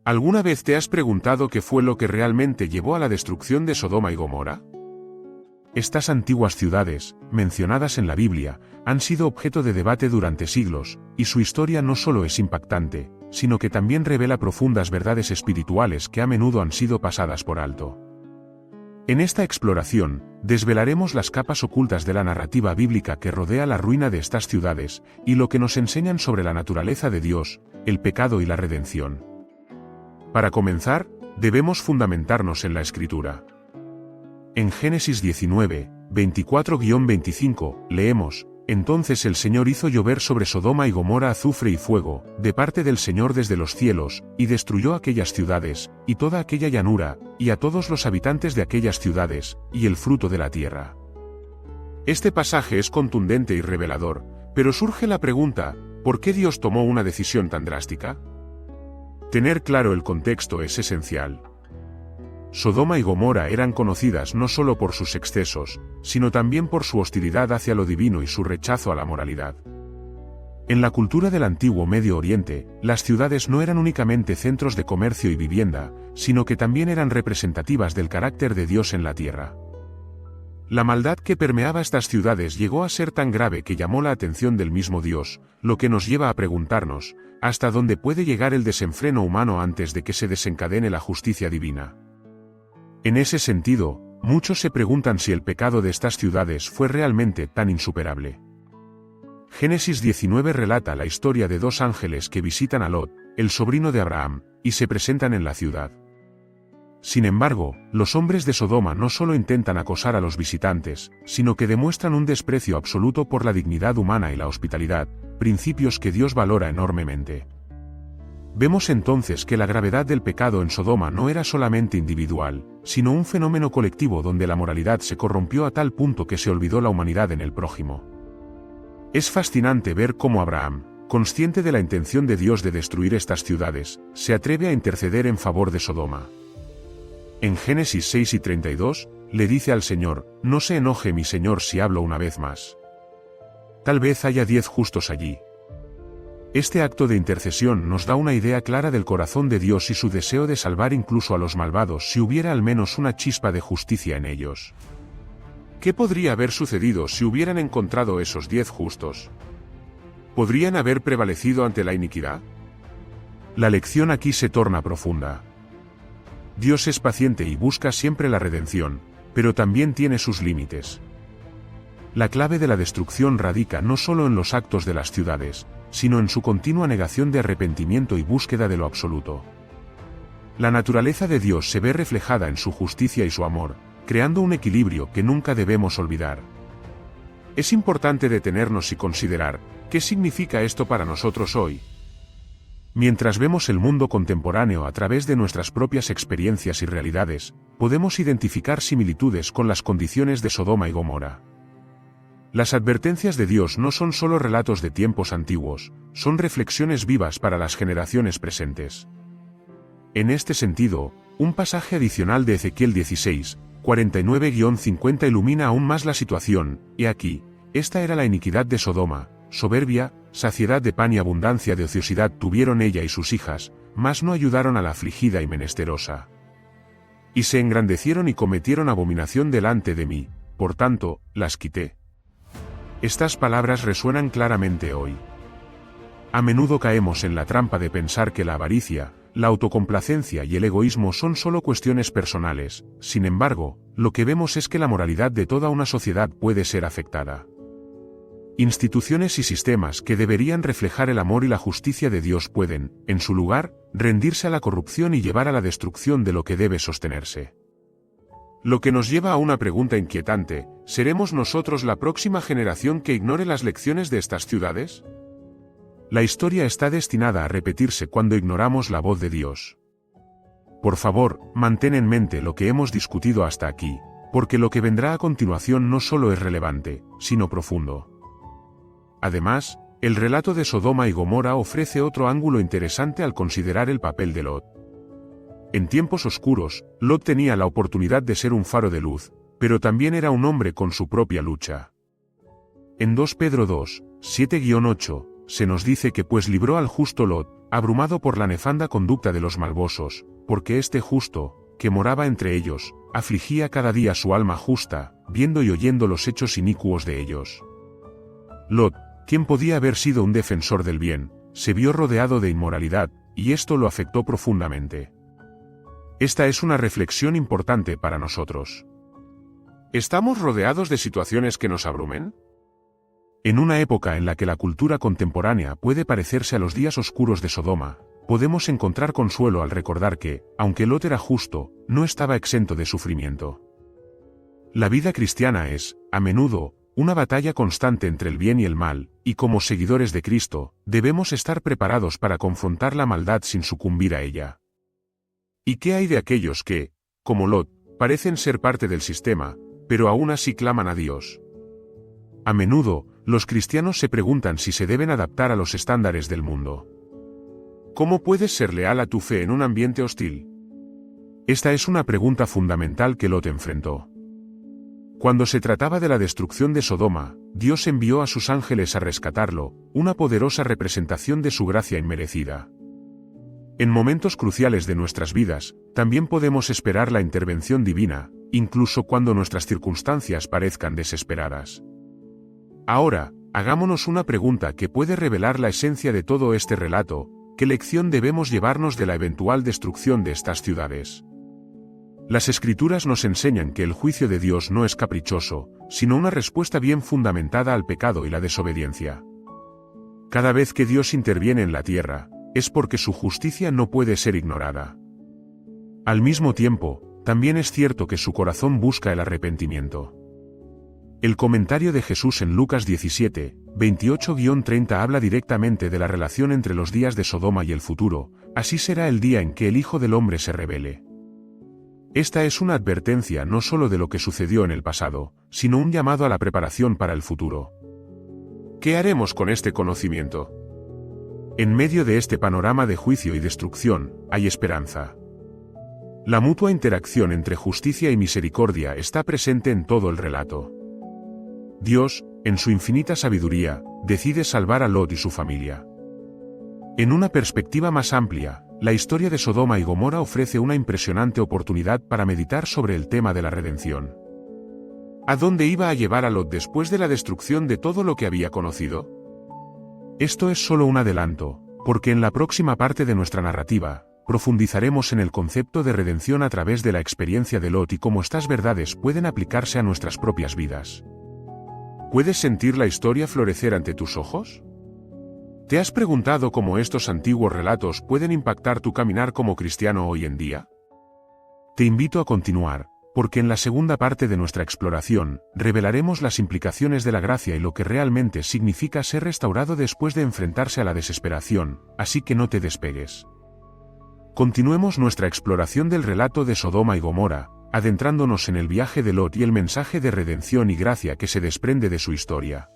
¿Alguna vez te has preguntado qué fue lo que realmente llevó a la destrucción de Sodoma y Gomorra? Estas antiguas ciudades, mencionadas en la Biblia, han sido objeto de debate durante siglos, y su historia no solo es impactante, sino que también revela profundas verdades espirituales que a menudo han sido pasadas por alto. En esta exploración, desvelaremos las capas ocultas de la narrativa bíblica que rodea la ruina de estas ciudades, y lo que nos enseñan sobre la naturaleza de Dios, el pecado y la redención. Para comenzar, debemos fundamentarnos en la Escritura. En Génesis 19, 24-25, leemos: Entonces el Señor hizo llover sobre Sodoma y Gomorra azufre y fuego, de parte del Señor desde los cielos, y destruyó aquellas ciudades, y toda aquella llanura, y a todos los habitantes de aquellas ciudades, y el fruto de la tierra. Este pasaje es contundente y revelador, pero surge la pregunta, ¿por qué Dios tomó una decisión tan drástica? Tener claro el contexto es esencial. Sodoma y Gomorra eran conocidas no solo por sus excesos, sino también por su hostilidad hacia lo divino y su rechazo a la moralidad. En la cultura del antiguo Medio Oriente, las ciudades no eran únicamente centros de comercio y vivienda, sino que también eran representativas del carácter de Dios en la tierra. La maldad que permeaba estas ciudades llegó a ser tan grave que llamó la atención del mismo Dios, lo que nos lleva a preguntarnos, ¿hasta dónde puede llegar el desenfreno humano antes de que se desencadene la justicia divina? En ese sentido, muchos se preguntan si el pecado de estas ciudades fue realmente tan insuperable. Génesis 19 relata la historia de dos ángeles que visitan a Lot, el sobrino de Abraham, y se presentan en la ciudad. Sin embargo, los hombres de Sodoma no solo intentan acosar a los visitantes, sino que demuestran un desprecio absoluto por la dignidad humana y la hospitalidad, principios que Dios valora enormemente. Vemos entonces que la gravedad del pecado en Sodoma no era solamente individual, sino un fenómeno colectivo donde la moralidad se corrompió a tal punto que se olvidó la humanidad en el prójimo. Es fascinante ver cómo Abraham, consciente de la intención de Dios de destruir estas ciudades, se atreve a interceder en favor de Sodoma. En Génesis 6:32, le dice al Señor: «No se enoje mi Señor si hablo una vez más. Tal vez haya 10 justos allí». Este acto de intercesión nos da una idea clara del corazón de Dios y su deseo de salvar incluso a los malvados si hubiera al menos una chispa de justicia en ellos. ¿Qué podría haber sucedido si hubieran encontrado esos 10 justos? ¿Podrían haber prevalecido ante la iniquidad? La lección aquí se torna profunda. Dios es paciente y busca siempre la redención, pero también tiene sus límites. La clave de la destrucción radica no solo en los actos de las ciudades, sino en su continua negación de arrepentimiento y búsqueda de lo absoluto. La naturaleza de Dios se ve reflejada en su justicia y su amor, creando un equilibrio que nunca debemos olvidar. Es importante detenernos y considerar, ¿qué significa esto para nosotros hoy? Mientras vemos el mundo contemporáneo a través de nuestras propias experiencias y realidades, podemos identificar similitudes con las condiciones de Sodoma y Gomorra. Las advertencias de Dios no son solo relatos de tiempos antiguos, son reflexiones vivas para las generaciones presentes. En este sentido, un pasaje adicional de Ezequiel 16, 49-50 ilumina aún más la situación. He aquí, esta era la iniquidad de Sodoma: soberbia, saciedad de pan y abundancia de ociosidad tuvieron ella y sus hijas, mas no ayudaron a la afligida y menesterosa. Y se engrandecieron y cometieron abominación delante de mí, por tanto, las quité. Estas palabras resuenan claramente hoy. A menudo caemos en la trampa de pensar que la avaricia, la autocomplacencia y el egoísmo son solo cuestiones personales. Sin embargo, lo que vemos es que la moralidad de toda una sociedad puede ser afectada. Instituciones y sistemas que deberían reflejar el amor y la justicia de Dios pueden, en su lugar, rendirse a la corrupción y llevar a la destrucción de lo que debe sostenerse. Lo que nos lleva a una pregunta inquietante: ¿seremos nosotros la próxima generación que ignore las lecciones de estas ciudades? La historia está destinada a repetirse cuando ignoramos la voz de Dios. Por favor, mantén en mente lo que hemos discutido hasta aquí, porque lo que vendrá a continuación no solo es relevante, sino profundo. Además, el relato de Sodoma y Gomorra ofrece otro ángulo interesante al considerar el papel de Lot. En tiempos oscuros, Lot tenía la oportunidad de ser un faro de luz, pero también era un hombre con su propia lucha. En 2 Pedro 2, 7-8, se nos dice que pues libró al justo Lot, abrumado por la nefanda conducta de los malvosos, porque este justo, que moraba entre ellos, afligía cada día su alma justa, viendo y oyendo los hechos inicuos de ellos. Lot, quien podía haber sido un defensor del bien, se vio rodeado de inmoralidad, y esto lo afectó profundamente. Esta es una reflexión importante para nosotros. ¿Estamos rodeados de situaciones que nos abrumen? En una época en la que la cultura contemporánea puede parecerse a los días oscuros de Sodoma, podemos encontrar consuelo al recordar que, aunque Lot era justo, no estaba exento de sufrimiento. La vida cristiana es, a menudo, una batalla constante entre el bien y el mal, y como seguidores de Cristo, debemos estar preparados para confrontar la maldad sin sucumbir a ella. ¿Y qué hay de aquellos que, como Lot, parecen ser parte del sistema, pero aún así claman a Dios? A menudo, los cristianos se preguntan si se deben adaptar a los estándares del mundo. ¿Cómo puedes ser leal a tu fe en un ambiente hostil? Esta es una pregunta fundamental que Lot enfrentó. Cuando se trataba de la destrucción de Sodoma, Dios envió a sus ángeles a rescatarlo, una poderosa representación de su gracia inmerecida. En momentos cruciales de nuestras vidas, también podemos esperar la intervención divina, incluso cuando nuestras circunstancias parezcan desesperadas. Ahora, hagámonos una pregunta que puede revelar la esencia de todo este relato: ¿qué lección debemos llevarnos de la eventual destrucción de estas ciudades? Las Escrituras nos enseñan que el juicio de Dios no es caprichoso, sino una respuesta bien fundamentada al pecado y la desobediencia. Cada vez que Dios interviene en la tierra, es porque su justicia no puede ser ignorada. Al mismo tiempo, también es cierto que su corazón busca el arrepentimiento. El comentario de Jesús en Lucas 17, 28-30 habla directamente de la relación entre los días de Sodoma y el futuro: así será el día en que el Hijo del Hombre se revele. Esta es una advertencia no solo de lo que sucedió en el pasado, sino un llamado a la preparación para el futuro. ¿Qué haremos con este conocimiento? En medio de este panorama de juicio y destrucción, hay esperanza. La mutua interacción entre justicia y misericordia está presente en todo el relato. Dios, en su infinita sabiduría, decide salvar a Lot y su familia. En una perspectiva más amplia, la historia de Sodoma y Gomorra ofrece una impresionante oportunidad para meditar sobre el tema de la redención. ¿A dónde iba a llevar a Lot después de la destrucción de todo lo que había conocido? Esto es solo un adelanto, porque en la próxima parte de nuestra narrativa, profundizaremos en el concepto de redención a través de la experiencia de Lot y cómo estas verdades pueden aplicarse a nuestras propias vidas. ¿Puedes sentir la historia florecer ante tus ojos? ¿Te has preguntado cómo estos antiguos relatos pueden impactar tu caminar como cristiano hoy en día? Te invito a continuar, porque en la segunda parte de nuestra exploración, revelaremos las implicaciones de la gracia y lo que realmente significa ser restaurado después de enfrentarse a la desesperación, así que no te despegues. Continuemos nuestra exploración del relato de Sodoma y Gomorra, adentrándonos en el viaje de Lot y el mensaje de redención y gracia que se desprende de su historia.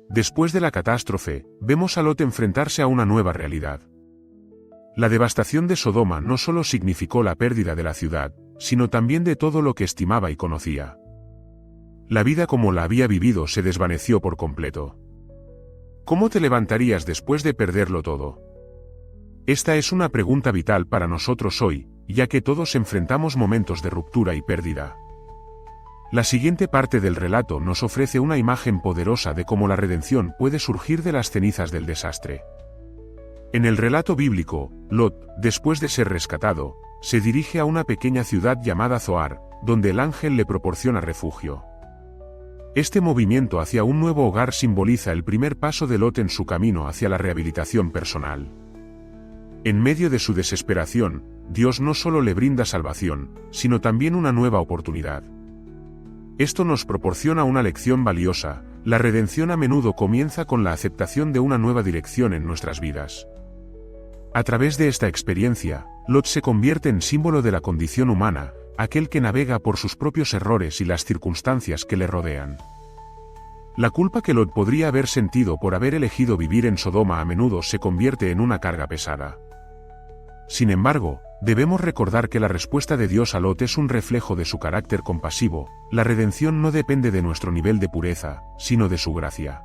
Después de la catástrofe, vemos a Lot enfrentarse a una nueva realidad. La devastación de Sodoma no solo significó la pérdida de la ciudad, sino también de todo lo que estimaba y conocía. La vida como la había vivido se desvaneció por completo. ¿Cómo te levantarías después de perderlo todo? Esta es una pregunta vital para nosotros hoy, ya que todos enfrentamos momentos de ruptura y pérdida. La siguiente parte del relato nos ofrece una imagen poderosa de cómo la redención puede surgir de las cenizas del desastre. En el relato bíblico, Lot, después de ser rescatado, se dirige a una pequeña ciudad llamada Zoar, donde el ángel le proporciona refugio. Este movimiento hacia un nuevo hogar simboliza el primer paso de Lot en su camino hacia la rehabilitación personal. En medio de su desesperación, Dios no solo le brinda salvación, sino también una nueva oportunidad. Esto nos proporciona una lección valiosa: la redención a menudo comienza con la aceptación de una nueva dirección en nuestras vidas. A través de esta experiencia, Lot se convierte en símbolo de la condición humana, aquel que navega por sus propios errores y las circunstancias que le rodean. La culpa que Lot podría haber sentido por haber elegido vivir en Sodoma a menudo se convierte en una carga pesada. Sin embargo, debemos recordar que la respuesta de Dios a Lot es un reflejo de su carácter compasivo. La redención no depende de nuestro nivel de pureza, sino de su gracia.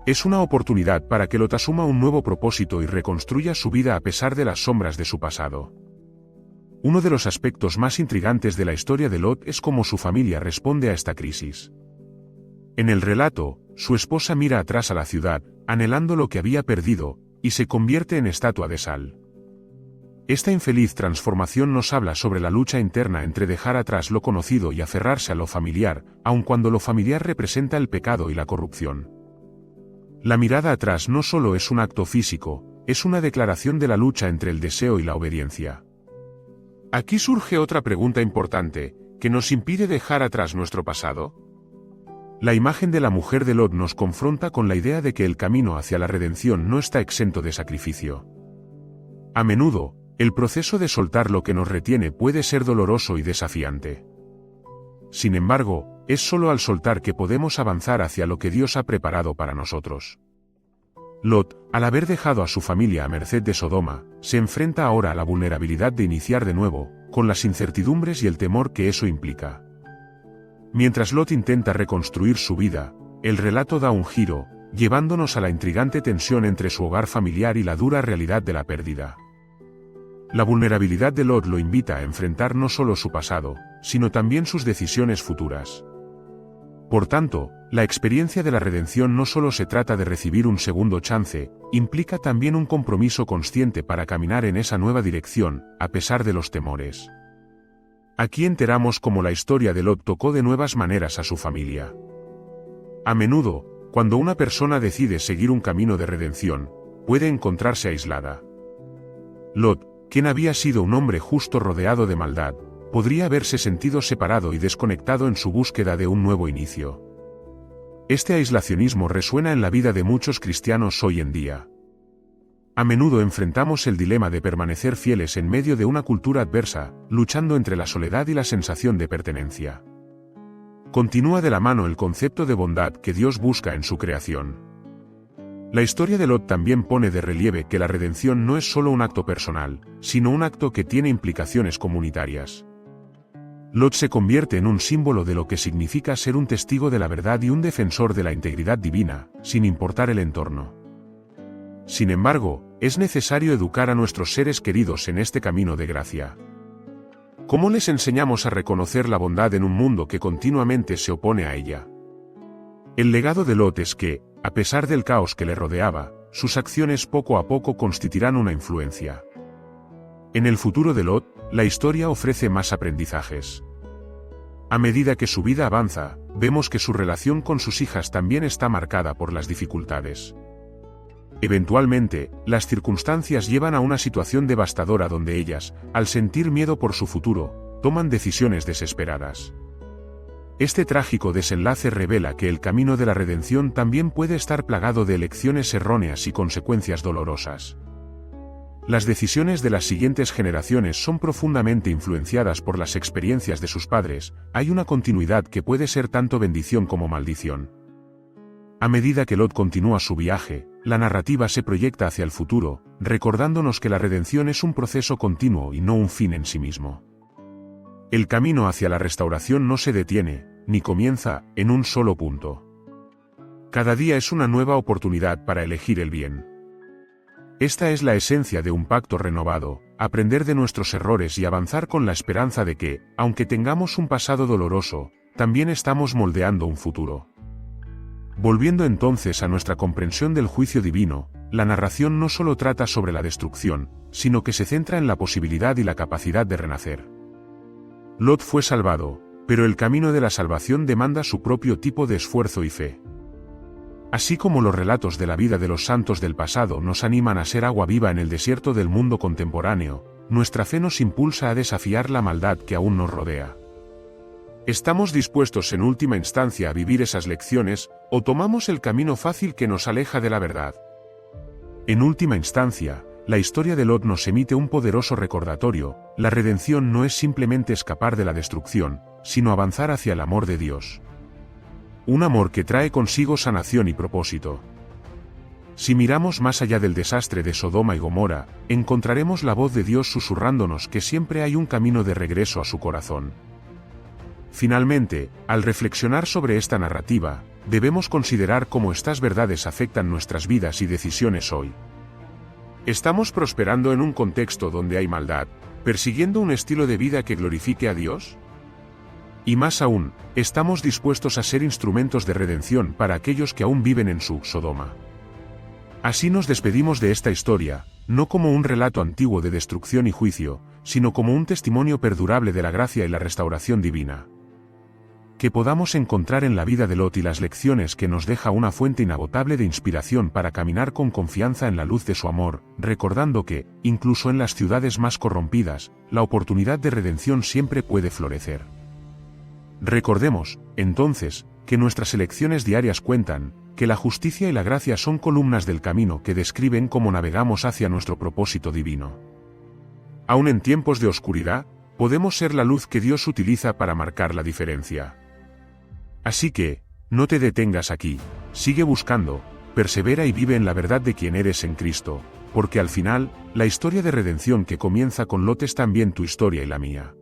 Es una oportunidad para que Lot asuma un nuevo propósito y reconstruya su vida a pesar de las sombras de su pasado. Uno de los aspectos más intrigantes de la historia de Lot es cómo su familia responde a esta crisis. En el relato, su esposa mira atrás a la ciudad, anhelando lo que había perdido, y se convierte en estatua de sal. Esta infeliz transformación nos habla sobre la lucha interna entre dejar atrás lo conocido y aferrarse a lo familiar, aun cuando lo familiar representa el pecado y la corrupción. La mirada atrás no solo es un acto físico, es una declaración de la lucha entre el deseo y la obediencia. Aquí surge otra pregunta importante, ¿qué nos impide dejar atrás nuestro pasado? La imagen de la mujer de Lot nos confronta con la idea de que el camino hacia la redención no está exento de sacrificio. A menudo, el proceso de soltar lo que nos retiene puede ser doloroso y desafiante. Sin embargo, es solo al soltar que podemos avanzar hacia lo que Dios ha preparado para nosotros. Lot, al haber dejado a su familia a merced de Sodoma, se enfrenta ahora a la vulnerabilidad de iniciar de nuevo, con las incertidumbres y el temor que eso implica. Mientras Lot intenta reconstruir su vida, el relato da un giro, llevándonos a la intrigante tensión entre su hogar familiar y la dura realidad de la pérdida. La vulnerabilidad de Lot lo invita a enfrentar no solo su pasado, sino también sus decisiones futuras. Por tanto, la experiencia de la redención no solo se trata de recibir un segundo chance, implica también un compromiso consciente para caminar en esa nueva dirección, a pesar de los temores. Aquí enteramos cómo la historia de Lot tocó de nuevas maneras a su familia. A menudo, cuando una persona decide seguir un camino de redención, puede encontrarse aislada. Lot, quien había sido un hombre justo rodeado de maldad, podría haberse sentido separado y desconectado en su búsqueda de un nuevo inicio. Este aislacionismo resuena en la vida de muchos cristianos hoy en día. A menudo enfrentamos el dilema de permanecer fieles en medio de una cultura adversa, luchando entre la soledad y la sensación de pertenencia. Continúa de la mano el concepto de bondad que Dios busca en su creación. La historia de Lot también pone de relieve que la redención no es solo un acto personal, sino un acto que tiene implicaciones comunitarias. Lot se convierte en un símbolo de lo que significa ser un testigo de la verdad y un defensor de la integridad divina, sin importar el entorno. Sin embargo, es necesario educar a nuestros seres queridos en este camino de gracia. ¿Cómo les enseñamos a reconocer la bondad en un mundo que continuamente se opone a ella? El legado de Lot es que, a pesar del caos que le rodeaba, sus acciones poco a poco constituirán una influencia. En el futuro de Lot, la historia ofrece más aprendizajes. A medida que su vida avanza, vemos que su relación con sus hijas también está marcada por las dificultades. Eventualmente, las circunstancias llevan a una situación devastadora donde ellas, al sentir miedo por su futuro, toman decisiones desesperadas. Este trágico desenlace revela que el camino de la redención también puede estar plagado de elecciones erróneas y consecuencias dolorosas. Las decisiones de las siguientes generaciones son profundamente influenciadas por las experiencias de sus padres, hay una continuidad que puede ser tanto bendición como maldición. A medida que Lot continúa su viaje, la narrativa se proyecta hacia el futuro, recordándonos que la redención es un proceso continuo y no un fin en sí mismo. El camino hacia la restauración no se detiene, ni comienza, en un solo punto. Cada día es una nueva oportunidad para elegir el bien. Esta es la esencia de un pacto renovado, aprender de nuestros errores y avanzar con la esperanza de que, aunque tengamos un pasado doloroso, también estamos moldeando un futuro. Volviendo entonces a nuestra comprensión del juicio divino, la narración no solo trata sobre la destrucción, sino que se centra en la posibilidad y la capacidad de renacer. Lot fue salvado, pero el camino de la salvación demanda su propio tipo de esfuerzo y fe. Así como los relatos de la vida de los santos del pasado nos animan a ser agua viva en el desierto del mundo contemporáneo, nuestra fe nos impulsa a desafiar la maldad que aún nos rodea. ¿Estamos dispuestos en última instancia a vivir esas lecciones, o tomamos el camino fácil que nos aleja de la verdad? En última instancia, la historia de Lot nos emite un poderoso recordatorio: la redención no es simplemente escapar de la destrucción, sino avanzar hacia el amor de Dios. Un amor que trae consigo sanación y propósito. Si miramos más allá del desastre de Sodoma y Gomorra, encontraremos la voz de Dios susurrándonos que siempre hay un camino de regreso a su corazón. Finalmente, al reflexionar sobre esta narrativa, debemos considerar cómo estas verdades afectan nuestras vidas y decisiones hoy. ¿Estamos prosperando en un contexto donde hay maldad, persiguiendo un estilo de vida que glorifique a Dios? Y más aún, ¿estamos dispuestos a ser instrumentos de redención para aquellos que aún viven en su Sodoma? Así nos despedimos de esta historia, no como un relato antiguo de destrucción y juicio, sino como un testimonio perdurable de la gracia y la restauración divina. Que podamos encontrar en la vida de Lot y las lecciones que nos deja una fuente inagotable de inspiración para caminar con confianza en la luz de su amor, recordando que, incluso en las ciudades más corrompidas, la oportunidad de redención siempre puede florecer. Recordemos, entonces, que nuestras elecciones diarias cuentan, que la justicia y la gracia son columnas del camino que describen cómo navegamos hacia nuestro propósito divino. Aún en tiempos de oscuridad, podemos ser la luz que Dios utiliza para marcar la diferencia. Así que, no te detengas aquí, sigue buscando, persevera y vive en la verdad de quién eres en Cristo, porque al final, la historia de redención que comienza con Lot es también tu historia y la mía.